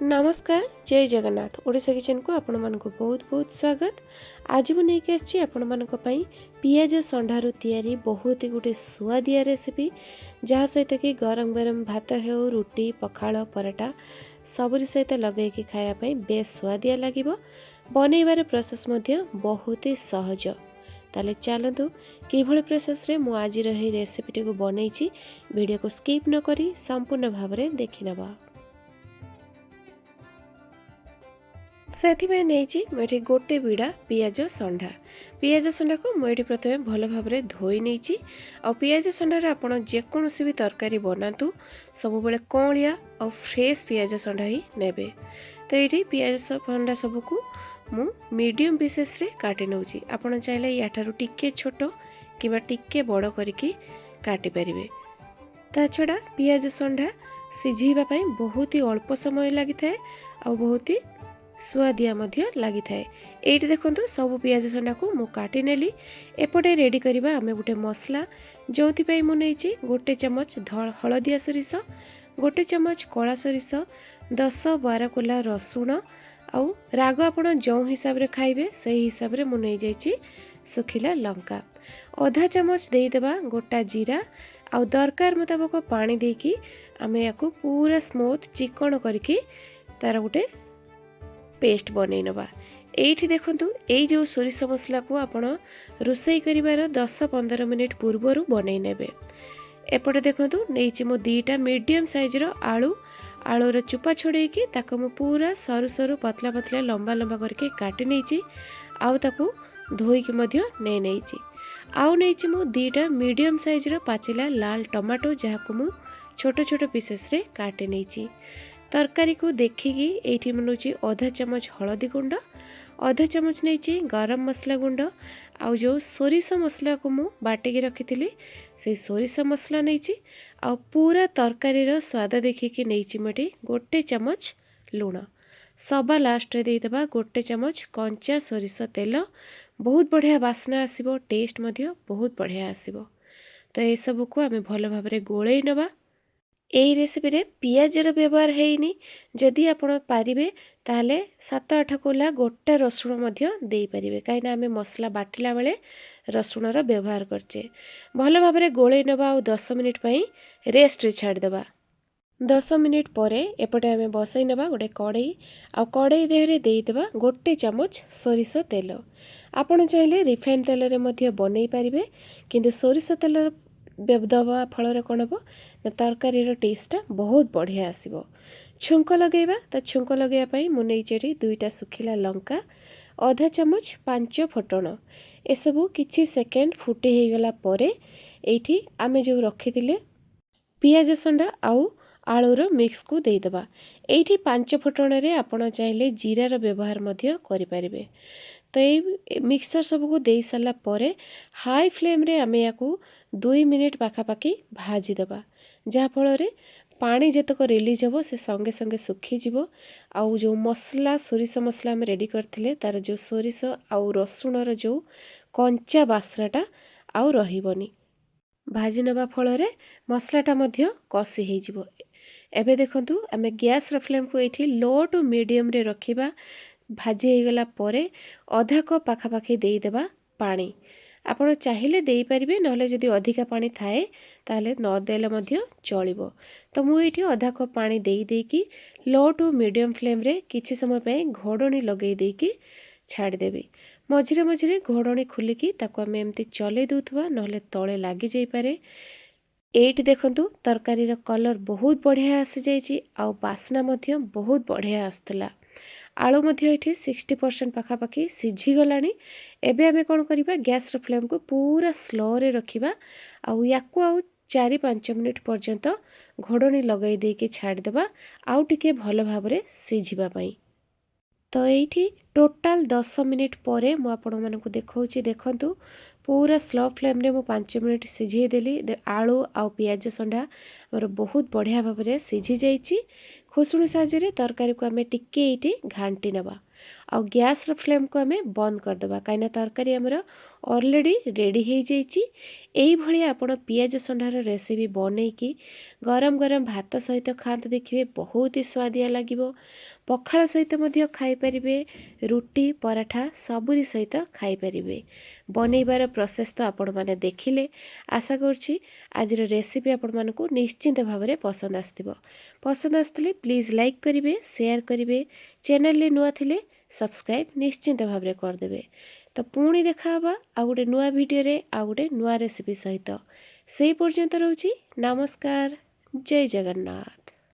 नमस्कार जय जगन्नाथ ओडिशा किचन को आपण मानक बहुत बहुत स्वागत। आज मु नहीं आसी आपण मानक पई पियाज संडारू तैयारी बहुत ही गोटे सुआदिया रेसिपी जहाँ सहित कि गरम गरम भात हो रुटी पखाल पराठा सबरी सहित लगे कि खाया पई बेस सुआदिया लागिबो। बनैबार प्रोसेस मध्य बहुत ही सहज। ताले चलतु किभଳି प्रोसेस रे मु आज रही रेसिपीटी को बनैछि वीडियो को स्किप न करी संपूर्ण भाव रे देखि नबा। से नहीं गोटे बिड़ा पियाज संडा को मुझे प्रथम भल भाव धोई नहीं। आ पियाज संडार आप जेकोसी भी तरकारी बनातु सब बेले कौलिया और फ्रेश पियाज संडा ही नेबे। तो ये पियाज संडा सबको मु मीडियम पीसेस रे काटी नौची। आपन चाहे याठारु टिके छोट किबा टिके बड़ करके काटी परिबे। ता छड़ा पियाज संडा सिझीबा पई बहुत ही अल्प समय लगी थाए आ बहुत ही सुआदिया मध्य लगी थाए। एठी देखंतु सब पियाज संडा को मु काटी नेली। एपटे रेडी करबा आमे गुटे मसला जोथि पई मु नेछि गोटे चमच हळदिया सरिष, गोटे चमच कला सरिष, 10-12 कोला रसुण आउ राग आपण जो हिसाब रे खाइबे सही हिसाब रे मु नै जाइछि सुखिला लंका, आधा चमच देई देबा गोटा जीरा आउ दरकार मुताबिक पानी देकी आमे याकू पूरा स्मूथ चिकन करके तार गुटे पेस्ट बनै नबा। एठी देखंतु एई जो सोरिष मसला को आपण रोसई करिवार 10-15 मिनिट पूर्वरु बनै नेबे। एपटे देखंतु नेइछि मो दीटा मीडियम साइज रो आलू रो चुपा छोड़े कि ताको मु पूरा सरू सरू पतला पतला लंबा लंबा करके काटी नेइछि आउ ताको धोई के मध्य नै नेइछि। आउ नेइछि मु दीटा मीडियम साइज रो पाचिला लाल टमाटो जहाको मु छोट छोट पीसेस रे काटी नेइछि। तरकारी को देखिकी एठी मनुची आधा चमच हळदी गुंड, आधा चमच नहीं गरम मसला गुंड आउ जो सोरिष मसला को मु बाटिकी रखी से सोरिष मसला नहीं आ पूरा तरकारी रो स्वाद देखिकी नहीं मोटी गोटे चमच लुण, सभा लास्ट रे देदेबा गोटे चमच कंचा सोरिष तेल। बहुत बढ़िया बास्ना आसीबो, टेस्ट मध्य बहुत बढ़िया आसीबो। तो ये सब को आमे भल भाव रे गोळेई नबा। एई रेसिपी रे पियाजर व्यवहार हेइनी, जदि आपण पारिबे ताहले 7-8 कोला गोटा रसुण मध्य देई परिबे, काइना आमे मसला बाटिला बेले रसुणर व्यवहार करचे। भल भाव रे गोळेई नबा और 10 मिनिट पई रेस्ट रे छाड़ देबा। 10 मिनिट परे एपटे आमे बसई नबा गोटे कड़ई आ कड़ई देहरे देई देबा गोटे चमच सोरिष तेल। आपण चाहिले रिफाइन तेल रे मध्य बनै परिबे, किंतु सोरिष तेल दबा फल कौन हम ना तरकारी टेस्टा बहुत बढ़िया आसीबो। छुंक लगेबा तो छुंक लगेबाई मुझे 2टा सुखिला लंका, आधा चमच 5 फुटण एसबू किछि सेकेंड फुटे हो गला परे एठी आमे जो रखी पियाज संडा आउ आलूर मिक्स को देदेबा। एठी 5 फुटण रे आपण चाहिले जीरार व्यवहार मध्य करि परिबे। तो ये मिक्सचर सबको दे सारा परे हाई फ्लेम रे आमे याकू 2 मिनिट पाखापाखि भाजीदेबा, जहाँफल पानी जतक रिलीज हो से संगे संगे सुखीज। आउ जो मसला सोरिष मसला आम रेडी करथिले तार जो सोरिष आउ रसुणर जो कंचा बास्नाटा आउ रहिबनी। भाजी नबा फल मसलाटा मध्य कषि हेजिबो। एबे देखंतु आमे गैस र फ्लेम को एठी लो टू मीडियम रे रखिबा। भाजी हो गला परे आधा कप पाखापाखि देदेबा पानी। आपण चाहिए दे पारिबे, नहले जदि अधिका पानी थाए ताहले न देले मध्य चलिबो। तो मु एठी आधा कप पानी देई देकी लो टू मीडियम फ्लेम रे किछि समय पे घोड़णी लगेई देकी छाड़ देबी। मझिरे मझिरे घोड़णी खुलिकी ताको आमे एमती चले दूथबा, नहले तळे लागि जाई पारे। एठी देखंतु तरकारी रो कलर बहुत बढ़िया आसी जाईची आ बास्ना मध्य बहुत बढ़िया आस्तला। आलू मध्य एठी 60% पाखापाखि सिझी गलानी। एबे आमे कोन करिबा गैस रो फ्लेम को पूरा स्लो रे रखिबा आउ याकू आउ 4-5 मिनिट पर्यंत घोड़णी लगाई देके छाड़ देबा आउ टिके भल भाव रे सिझिबा पई। तो एठी टोटाल 10 मिनिट परे मु आपण मानकु देखौची। देखंतु पूरा स्लो फ्लेम रे मु 5 मिनिट सिझेई देली। आलू आउ पियाज संडा मोर बहुत बढ़िया भाव रे सिझी जाईची। खुसुणी साहाଯ୍ୟରେ तरकारी को आमे टिके एठी घांटी नबा। ଆଉ ଗ୍ୟାସ୍ର ଫ୍ଲେମ୍କୁ ଆମେ ବନ୍ଦ କରିଦେବା, କାହିଁକିନା ତରକାରୀ ଆମର ଅଲରେଡ଼ି ରେଡ଼ି ହେଇଯାଇଛି। ଏଇଭଳି ଆପଣ ପିଆଜ ଷଣ୍ଢାର ରେସିପି ବନେଇକି ଗରମ ଗରମ ଭାତ ସହିତ ଖାଆନ୍ତୁ, ଦେଖିବେ ବହୁତ ହି ସୁଆଦିଆ ଲାଗିବ। ପଖାଳ ସହିତ ମଧ୍ୟ ଖାଇପାରିବେ, ରୁଟି ପରାଠା ସବୁରି ସହିତ ଖାଇପାରିବେ। ବନେଇବାର ପ୍ରୋସେସ୍ ତ ଆପଣମାନେ ଦେଖିଲେ। ଆଶା କରୁଛି ଆଜିର ରେସିପି ଆପଣମାନଙ୍କୁ ନିଶ୍ଚିନ୍ତ ଭାବରେ ପସନ୍ଦ ଆସିଥିବ। ପସନ୍ଦ ଆସିଥିଲେ ପ୍ଲିଜ୍ ଲାଇକ୍ କରିବେ, ସେୟାର କରିବେ, ଚ୍ୟାନେଲରେ ନୂଆ ଥିଲେ ସବସ୍କ୍ରାଇବ୍ ନିଶ୍ଚିନ୍ତ ଭାବରେ କରିଦେବେ। ତ ପୁଣି ଦେଖାହେବା ଆଉ ଗୋଟେ ନୂଆ ଭିଡ଼ିଓରେ ଆଉ ଗୋଟେ ନୂଆ ରେସିପି ସହିତ। ସେଇ ପର୍ଯ୍ୟନ୍ତ ରହୁଛି ନମସ୍କାର, ଜୟ ଜଗନ୍ନାଥ।